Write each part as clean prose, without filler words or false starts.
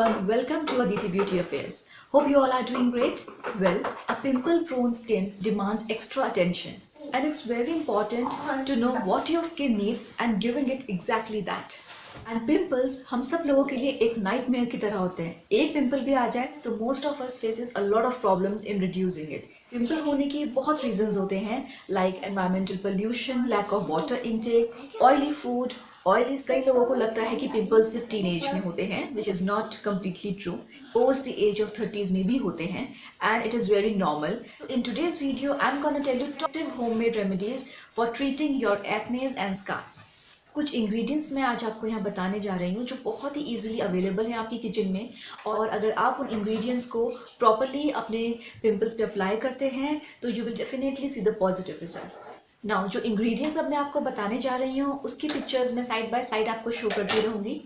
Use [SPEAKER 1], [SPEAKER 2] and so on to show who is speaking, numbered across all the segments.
[SPEAKER 1] everyone, welcome to Aditi Beauty Affairs. Hope you all are doing great. Well, a pimple-prone skin demands extra attention, and it's very important to know what your skin needs and giving it exactly that. And pimples हम सब लोगों के लिए एक nightmare की तरह होते हैं. एक पिंपल भी आ जाए तो most of us faces a lot of problems in reducing it. Pimple होने की बहुत reasons होते हैं like environmental pollution, lack of water intake, oily food, oily. कई लोगों को लगता है कि पिंपल्स सिर्फ टीनेज में होते हैं, which is not completely true. Post the age of 30s में भी होते हैं and it is very normal. In today's video I am gonna tell you top homemade remedies for treating your acnes and scars. कुछ ingredients मैं आज आपको यहाँ बताने जा रही हूँ जो बहुत ही इजीली अवेलेबल है आपकी किचन में, और अगर आप उन इंग्रेडिएंट्स को प्रॉपरली अपने पिंपल्स पे अप्लाई करते हैं तो you will definitely see the positive results. Now जो इंग्रेडिएंट्स अब मैं आपको बताने जा रही हूँ उसकी पिक्चर्स मैं साइड बाय साइड आपको शो करती रहूँगी.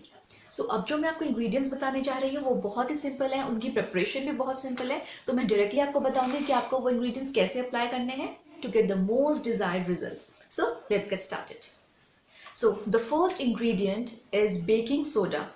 [SPEAKER 1] सो अब जो मैं आपको इंग्रेडिएंट्स बताने जा रही हूँ वो बहुत ही सिंपल है, उनकी प्रिपरेशन भी बहुत सिंपल है. तो मैं डायरेक्टली आपको बताऊंगी कि आपको वो इंग्रेडिएंट्स कैसे अप्लाई करने हैं to get the most desired results. So let's get started. So the first ingredient is baking soda.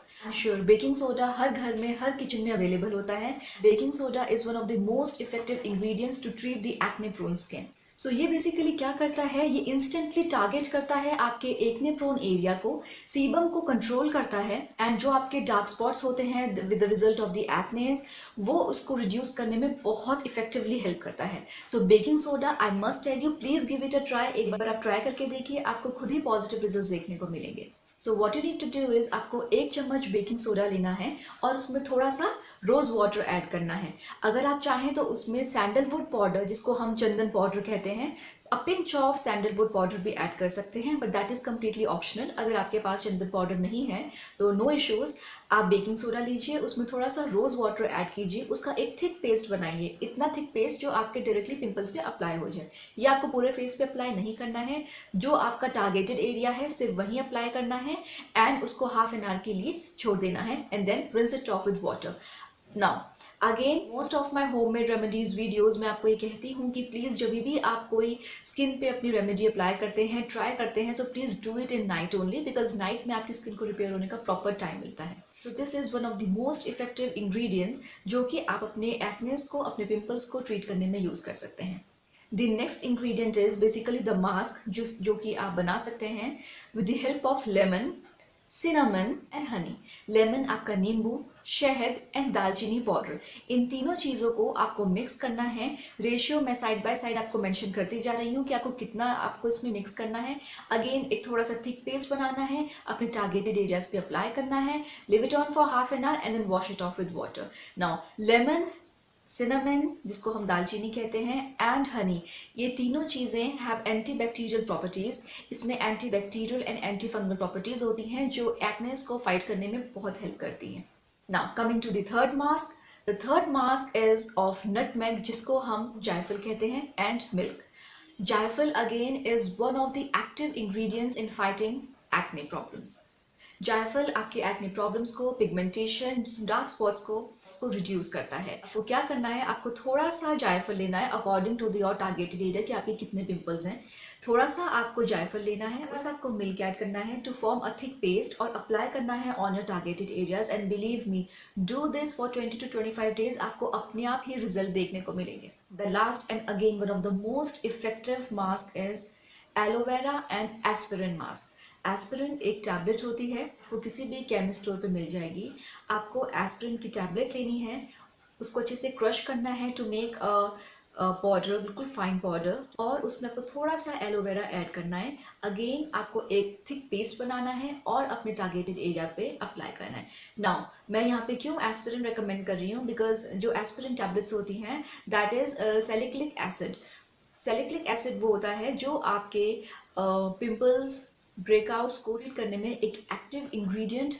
[SPEAKER 1] Sure baking soda हर घर में, हर किचन में अवेलेबल होता है. Baking soda is one of the most effective ingredients to treat the acne prone skin. So ये basically क्या करता है, ये इंस्टेंटली टारगेट करता है आपके एक्ने प्रोन एरिया को, सीबम को कंट्रोल करता है, एंड जो आपके डार्क स्पॉट्स होते हैं with the result of the एक्नेस वो उसको रिड्यूस करने में बहुत इफेक्टिवली हेल्प करता है. So baking soda I must tell you, please give it a try. एक बार आप ट्राई करके देखिए, आपको खुद ही पॉजिटिव रिजल्ट देखने को मिलेंगे. So what you need to do is, आपको 1 चम्मच बेकिंग सोडा लेना है और उसमें थोड़ा सा रोज़ वाटर ऐड करना है. अगर आप चाहें तो उसमें सैंडलवुड पाउडर, जिसको हम चंदन पाउडर कहते हैं, a pinch of sandalwood powder भी ऐड कर सकते हैं, but that is completely optional. अगर आपके पास चंदन पाउडर नहीं है तो नो इश्यूज़. आप बेकिंग सोडा लीजिए, उसमें थोड़ा सा रोज़ वाटर ऐड कीजिए, उसका एक थिक पेस्ट बनाइए, इतना थिक पेस्ट जो आपके डायरेक्टली पिंपल्स पे अप्लाई हो जाए. ये आपको पूरे फेस पे अप्लाई नहीं करना है, जो आपका टारगेटेड एरिया है सिर्फ वहीं अप्लाई करना है, एंड उसको हाफ एन आवर के लिए छोड़ देना है, and then rinse it off with water. Now again, most of my home made remedies videos में आपको ये कहती हूँ कि प्लीज़ जब भी आप कोई स्किन पे अपनी रेमेडी अप्लाई करते हैं, ट्राई करते हैं, so please do it in night only, because night में आपकी स्किन को रिपेयर होने का प्रॉपर टाइम मिलता है. So this is one of the most effective ingredients जो कि आप अपने एक्नेस को, अपने पिंपल्स को ट्रीट करने में यूज़ कर सकते हैं. The next ingredient is basically the mask, जो कि आप बना सकते हैं with the help of lemon, cinnamon and honey. Lemon आपका नींबू, शहद एंड दालचीनी पाउडर, इन तीनों चीज़ों को आपको मिक्स करना है. रेशियो मैं साइड बाय साइड आपको मेंशन करती जा रही हूँ कि आपको कितना आपको इसमें मिक्स करना है. अगेन एक थोड़ा सा थिक पेस्ट बनाना है, अपने टारगेटेड एरियाज पे अप्लाई करना है, leave it on for half an hour and then wash it off with water. Now lemon, cinnamon जिसको हम दालचीनी कहते हैं, एंड हनी, ये तीनों चीज़ें हैव एंटीबैक्टीरियल प्रॉपर्टीज़. इसमें antibacterial and anti fungal properties होती हैं जो एक्नेस को फाइट करने में बहुत हेल्प करती हैं. Now coming to the third mask. The third mask is of nutmeg, जिसको हम जायफल कहते हैं, एंड मिल्क. जायफल again is one of the active ingredients in fighting acne problems. जायफल आपके एक्ने प्रॉब्लम्स को, पिगमेंटेशन, डार्क स्पॉट्स को रिड्यूस करता है. आपको क्या करना है, आपको थोड़ा सा जायफल लेना है according to your targeted area कि आपके कितने पिंपल्स हैं. थोड़ा सा आपको जायफल लेना है, उस आपको मिल्क ऐड करना है to form a thick paste और अप्लाई करना है on your targeted areas. And believe me, do this for 20 to 25 days, आपको अपने आप ही रिजल्ट देखने को मिलेंगे. The last and again one of the most effective mask is aloe vera and aspirin mask. Aspirin एक टैबलेट होती है, वो किसी भी केमिस्ट स्टोर पे मिल जाएगी. आपको एस्पिरिन की टैबलेट लेनी है, उसको अच्छे से क्रश करना है टू मेक पाउडर, बिल्कुल फाइन पाउडर, और उसमें आपको थोड़ा सा एलोवेरा ऐड करना है. अगेन आपको एक थिक पेस्ट बनाना है और अपने टारगेटेड एरिया पे अप्लाई करना है. नाउ मैं यहाँ पे क्यों एस्पिरिन रेकमेंड कर रही हूँ, बिकॉज जो एस्पिरिन टैबलेट्स होती हैं that is salicylic acid. Salicylic acid वो होता है जो आपके पिंपल्स, ब्रेकआउट्स को ट्रीट करने में एक एक्टिव इंग्रेडिएंट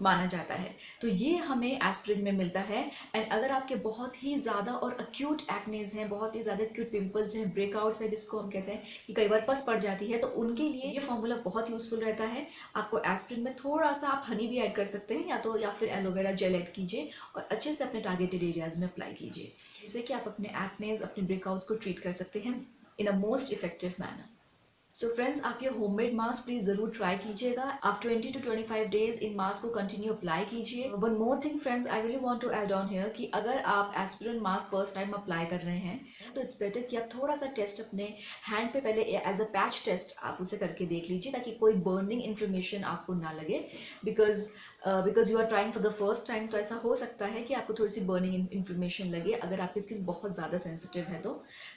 [SPEAKER 1] माना जाता है. तो ये हमें एस्पिरिन में मिलता है. एंड अगर आपके बहुत ही ज़्यादा और अक्यूट एक्नेज हैं, बहुत ही ज़्यादा अक्यूट पिंपल्स हैं, ब्रेकआउट्स हैं, जिसको हम कहते हैं कि कई बार पस पड़ जाती है, तो उनके लिए ये फॉर्मूला बहुत यूज़फुल रहता है. आपको एस्पिरिन में थोड़ा सा आप हनी भी ऐड कर सकते हैं, या फिर एलोवेरा जेल ऐड कीजिए और अच्छे से अपने टारगेटेड एरियाज में अप्लाई कीजिए, जिससे कि आप अपने एक्नेज, अपने ब्रेकआउट्स को ट्रीट कर सकते हैं in a most effective manner. So friends, आप ये होममेड मास्क प्लीज जरूर ट्राई कीजिएगा। आप 20 to 25 डेज इन मास्क को कंटिन्यू अप्लाई कीजिए। One more thing friends, I really want to add on here कि अगर आप aspirin mask first time apply कर रहे हैं तो इट्स बेटर कि आप थोड़ा सा टेस्ट अपने हैंड पे पहले एज अ पैच टेस्ट आप उसे करके देख लीजिए, ताकि कोई बर्निंग इन्फॉर्मेशन आपको ना लगे। Because you are trying for the first time, तो ऐसा हो सकता है कि आपको थोड़ी सी बर्निंग इन्फॉर्मेशन लगे अगर आपकी स्किन बहुत ज़्यादा सेंसिटिव है।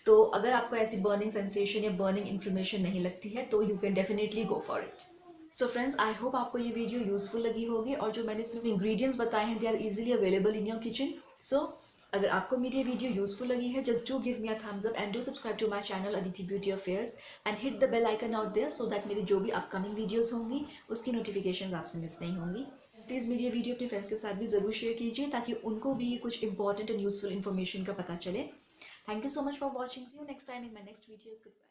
[SPEAKER 1] तो अगर आपको ऐसी बर्निंग सेंसेशन या बर्निंग इन्फॉर्मेशन नहीं लगती है तो you can definitely go for it. So friends, I hope आपको ये वीडियो यूजफुल लगी होगी, और जो मैंने इसमें इंग्रेडिएंट्स बताए हैं they are easily available in your kitchen. So अगर आपको मेरी वीडियो यूजफुल लगी है, just do give me a thumbs up and do subscribe to my channel Aditi beauty affairs and hit the bell icon out there, so that मेरी जो भी upcoming videos होंगी उसकी नोटिफिकेशंस आपसे मिस नहीं होंगी। प्लीज़ मेरी ये वीडियो अपने फ्रेंड्स के साथ भी ज़रूर शेयर कीजिए, ताकि उनको भी कुछ इंपॉर्टेंट एंड यूजफुल इन्फॉर्मेशन का पता चले। Thank you so much for watching. See you next time in my next video. Goodbye.